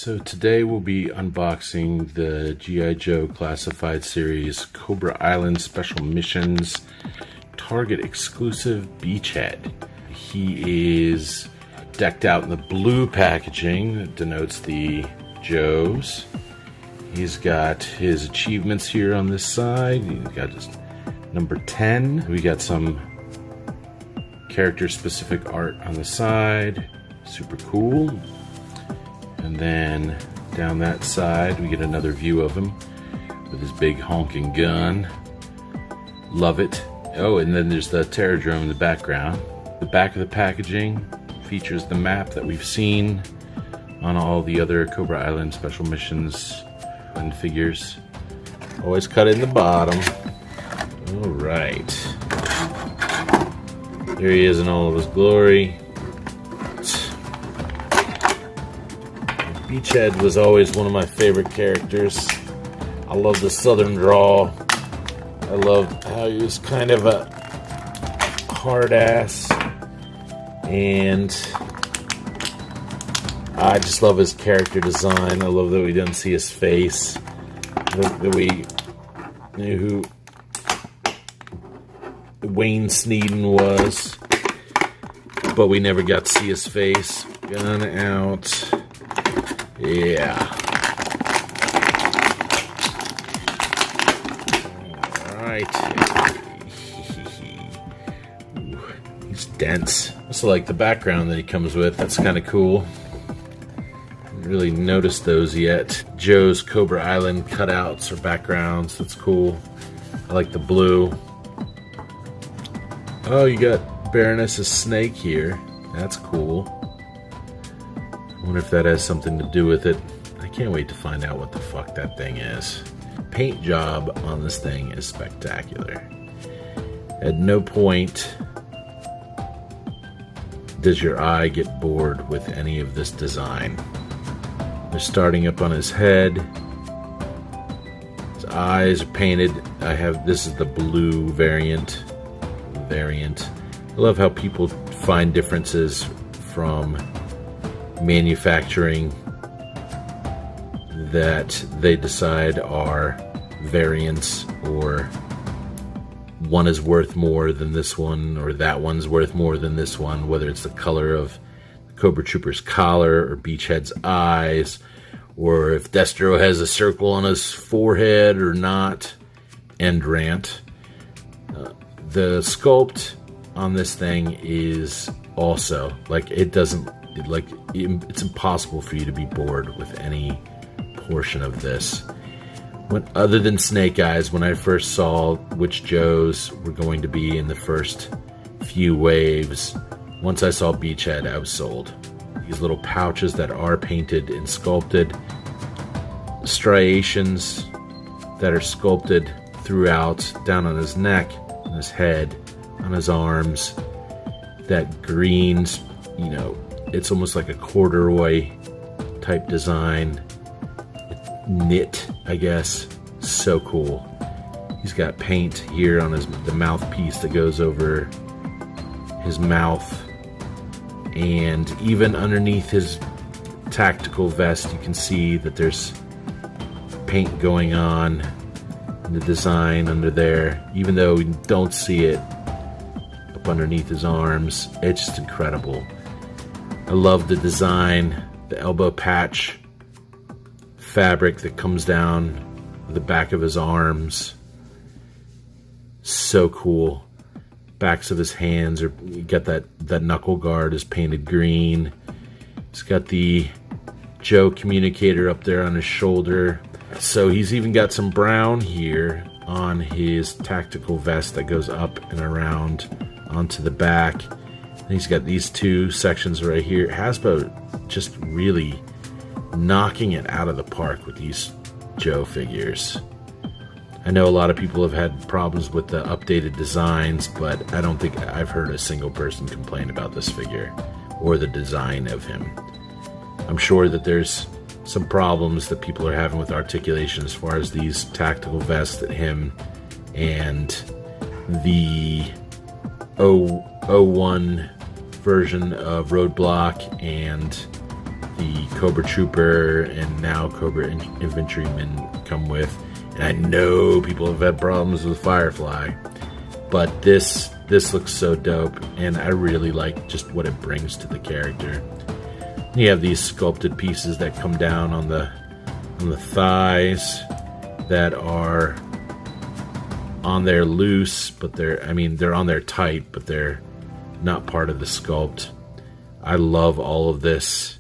So today we'll be unboxing the G.I. Joe Classified Series Cobra Island Special Missions Target exclusive Beachhead. He is decked out in the blue packaging that denotes the Joes. He's got his achievements here on this side. He's got his number 10. We got some character specific art on the side. Super cool. And then down that side we get another view of him with his big honking gun. Love it. Oh, and then there's the Terradrome in the background. The back of the packaging features the map that we've seen on all the other Cobra Island Special Missions and figures. Always cut in the bottom. Alright. Here he is in all of his glory. Beachhead was always one of my favorite characters. I love the southern drawl. I loved how he was kind of a hard ass, and I just love his character design. I love that we didn't see his face, that we knew who Wayne Sneeden was, but we never got to see his face. Gun out. Yeah. Alright. He's dense. I also like the background that he comes with. That's kind of cool. Haven't really noticed those yet. Joe's Cobra Island cutouts or backgrounds. That's cool. I like the blue. Oh, you got Baroness's snake here. That's cool. I wonder if that has something to do with it. I can't wait to find out what the fuck that thing is. Paint job on this thing is spectacular. At no point does your eye get bored with any of this design. They're starting up on his head. His eyes are painted. This is the blue variant. I love how people find differences from manufacturing that they decide are variants, or one is worth more than this one, or that one's worth more than this one, whether it's the color of the Cobra Trooper's collar or Beachhead's eyes, or if Destro has a circle on his forehead or not. End rant. The sculpt on this thing is also like, it's impossible for you to be bored with any portion of this. Other than Snake Eyes, when I first saw which Joes were going to be in the first few waves, once I saw Beachhead, I was sold. These little pouches that are painted and sculpted, striations that are sculpted throughout, down on his neck, on his head, on his arms, that greens, it's almost like a corduroy type design. Knit, I guess. So cool. He's got paint here on the mouthpiece that goes over his mouth. And even underneath his tactical vest, you can see that there's paint going on in the design under there. Even though we don't see it up underneath his arms, it's just incredible. I love the design, the elbow patch fabric that comes down the back of his arms. So cool. Backs of his hands you got that knuckle guard is painted green. He's got the Joe communicator up there on his shoulder. So he's even got some brown here on his tactical vest that goes up and around onto the back. And he's got these two sections right here. Hasbro just really knocking it out of the park with these Joe figures. I know a lot of people have had problems with the updated designs, but I don't think I've heard a single person complain about this figure or the design of him. I'm sure that there's some problems that people are having with articulation as far as these tactical vests that him and the 01 version of Roadblock and the Cobra Trooper and now Cobra Infantryman come with. And I know people have had problems with Firefly, but this looks so dope, and I really like just what it brings to the character. You have these sculpted pieces that come down on the thighs that are on there loose, but they're on there tight, but they're not part of the sculpt. I love all of this.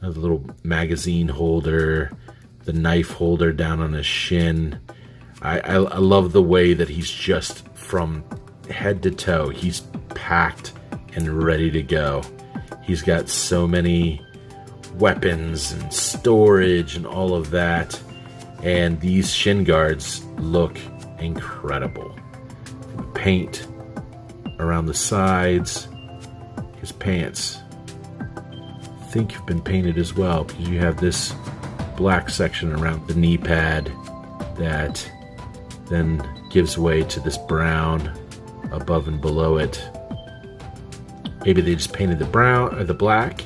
The little magazine holder, the knife holder down on his shin. I love the way that he's just from head to toe. He's packed and ready to go. He's got so many weapons and storage and all of that. And these shin guards look incredible. Paint around the sides. His pants, I think, have been painted as well, because you have this black section around the knee pad that then gives way to this brown above and below it. Maybe they just painted the brown or the black.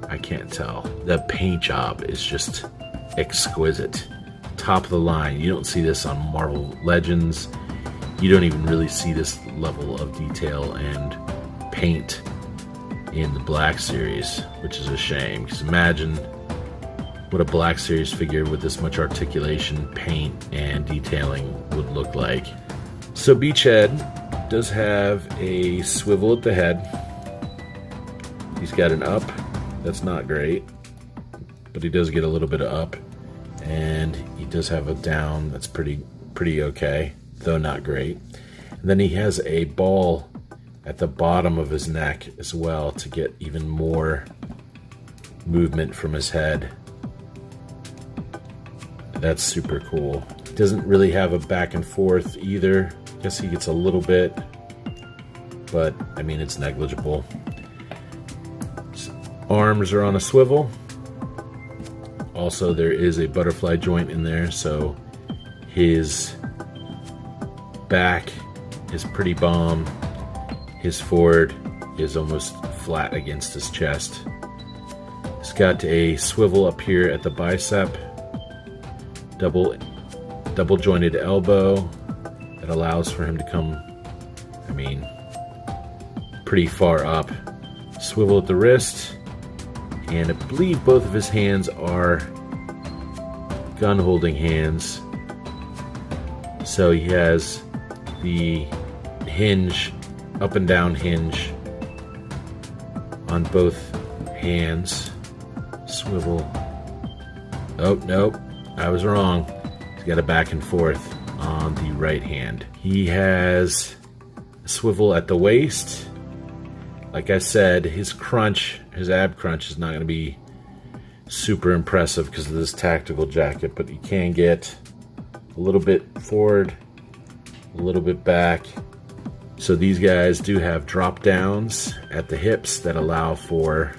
I can't tell. The paint job is just exquisite. Top of the line. You don't see this on Marvel Legends. You don't even really see this level of detail and paint in the Black Series, which is a shame, because imagine what a Black Series figure with this much articulation, paint, and detailing would look like. So Beachhead does have a swivel at the head. He's got an up. That's not great, but he does get a little bit of up, and he does have a down that's pretty okay, though not great. And then he has a ball at the bottom of his neck as well to get even more movement from his head. That's super cool. Doesn't really have a back and forth either. Guess he gets a little bit, but I mean, it's negligible. His arms are on a swivel. Also, there is a butterfly joint in there, so his back is pretty bomb. His forward is almost flat against his chest. He's got a swivel up here at the bicep, double jointed elbow that allows for him to come, pretty far up. Swivel at the wrist, and I believe both of his hands are gun holding hands. So he has the hinge, up and down hinge on both hands. Swivel. Oh, nope, I was wrong. He's got a back and forth on the right hand. He has a swivel at the waist. Like I said, his ab crunch is not going to be super impressive because of this tactical jacket, but you can get a little bit forward, a little bit back. So these guys do have drop downs at the hips that allow for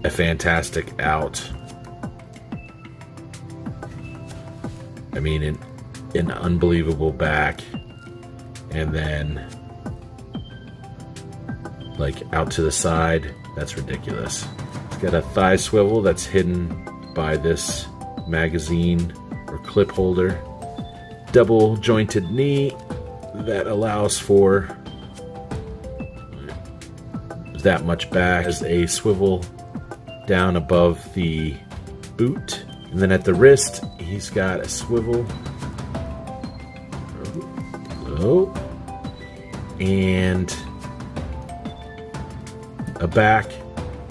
a fantastic out. An unbelievable back, and then like out to the side. That's ridiculous. It's got a thigh swivel that's hidden by this magazine or clip holder. Double jointed knee that allows for that much back. Has a swivel down above the boot, and then at the wrist he's got a swivel and a back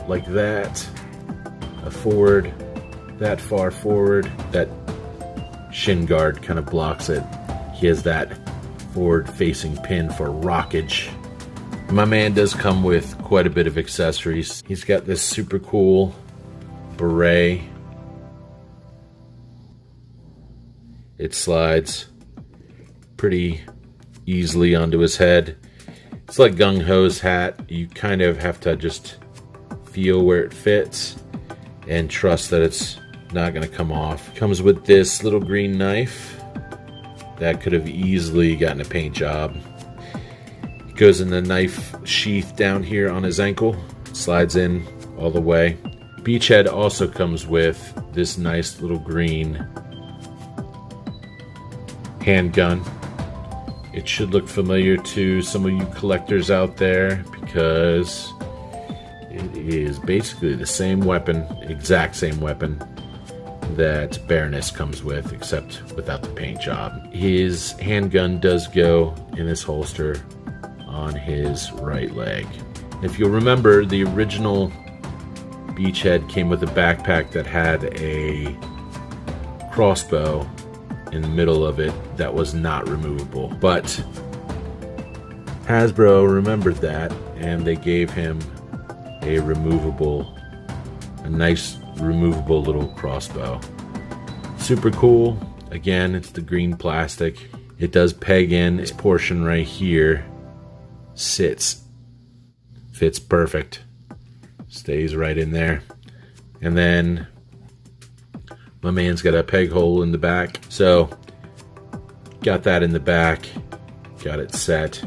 like that, a forward that far forward. That shin guard kind of blocks it. He has that forward facing pin for rockage. My man does come with quite a bit of accessories. He's got this super cool beret. It slides pretty easily onto his head. It's like Gung Ho's hat. You kind of have to just feel where it fits and trust that it's not going to come off. Comes with this little green knife that could have easily gotten a paint job. It goes in the knife sheath down here on his ankle. Slides in all the way. Beachhead also comes with this nice little green handgun. It should look familiar to some of you collectors out there because it is basically the same weapon, exact same weapon that Baroness comes with, except without the paint job. His handgun does go in this holster on his right leg. If you'll remember, the original Beachhead came with a backpack that had a crossbow in the middle of it that was not removable. But Hasbro remembered that, and they gave him a nice removable little crossbow. Super cool. Again, it's the green plastic. It does peg in. This portion right here fits perfect. Stays right in there. And then my man's got a peg hole in the back. So got that in the back. Got it set.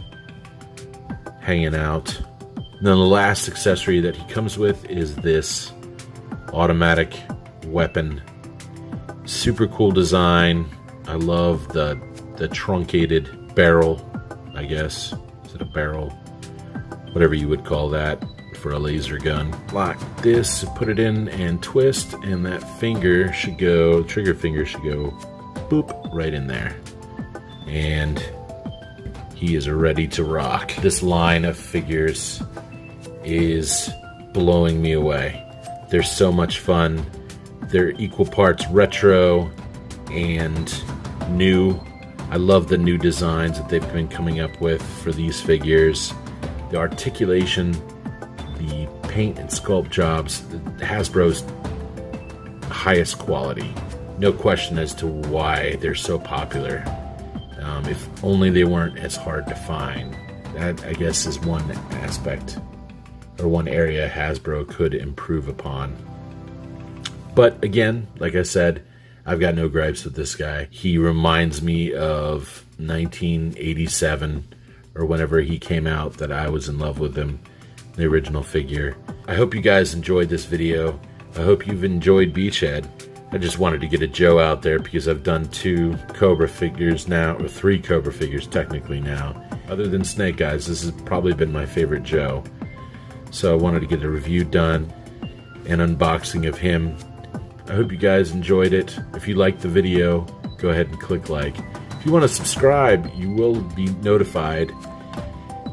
Hanging out. And then the last accessory that he comes with is this automatic weapon. Super cool design. I love the truncated barrel, I guess. Is it a barrel? Whatever you would call that for a laser gun. Lock this, put it in and twist, and that finger should go, trigger finger should go boop right in there. And he is ready to rock. This line of figures is blowing me away. They're so much fun. They're equal parts retro and new. I love the new designs that they've been coming up with for these figures. The articulation, the paint and sculpt jobs, Hasbro's highest quality. No question as to why they're so popular. If only they weren't as hard to find. That, I guess, is one aspect or one area Hasbro could improve upon. But again, like I said, I've got no gripes with this guy. He reminds me of 1987 or whenever he came out that I was in love with him, the original figure. I hope you guys enjoyed this video. I hope you've enjoyed Beachhead. I just wanted to get a Joe out there because I've done 2 Cobra figures now, or 3 Cobra figures technically now. Other than Snake Eyes, this has probably been my favorite Joe. So I wanted to get a review done, an unboxing of him. I hope you guys enjoyed it. If you liked the video, go ahead and click like. If you want to subscribe, you will be notified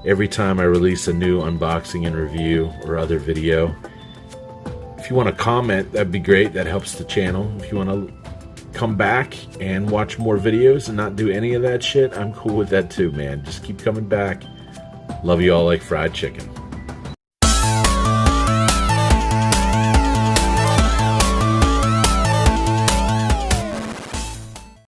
every time I release a new unboxing and review or other video. If you want to comment, that'd be great. That helps the channel. If you want to come back and watch more videos and not do any of that shit, I'm cool with that too, man. Just keep coming back. Love you all like fried chicken.